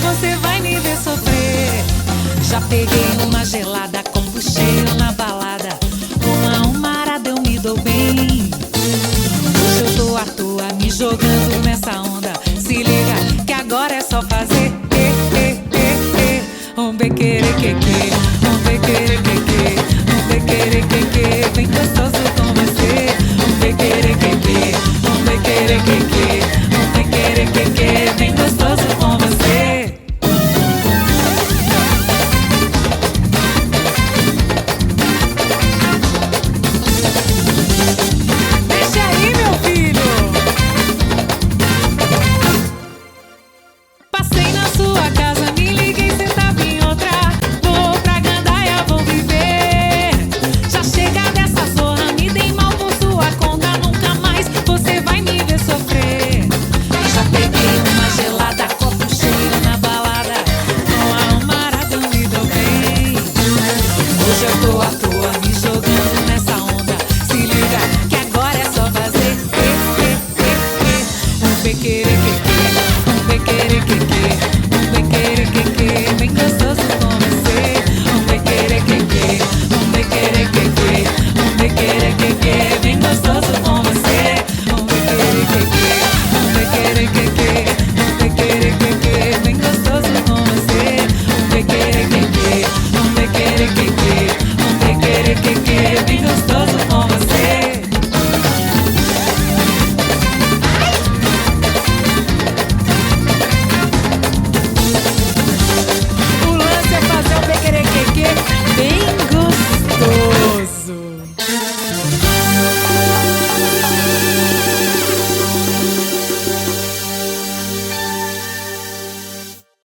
você vai me ver sofrer. Já peguei uma gelada, copo cheio na balada. Com uma arada eu me dou bem. Hoje eu tô à toa me jogando nessa onda. Se liga que agora é só fazer um bequerequeque, um bequerequeque, um bequerequeque. Bem gostoso com você. Um bequerequeque, um bequerequeque, um bequerequeque. Bem gostoso com você. Deixa aí, meu filho. Passei na sua casa, me liguei, cê tava em outra. Vou pra Gandaia, vou viver. Já chega dessa zorra, me dei mal por sua conta. Nunca mais você vai me ver sofrer. Já peguei uma gelada, copo cheio na balada. Com a amarada eu me dou bem. Hoje eu tô à toa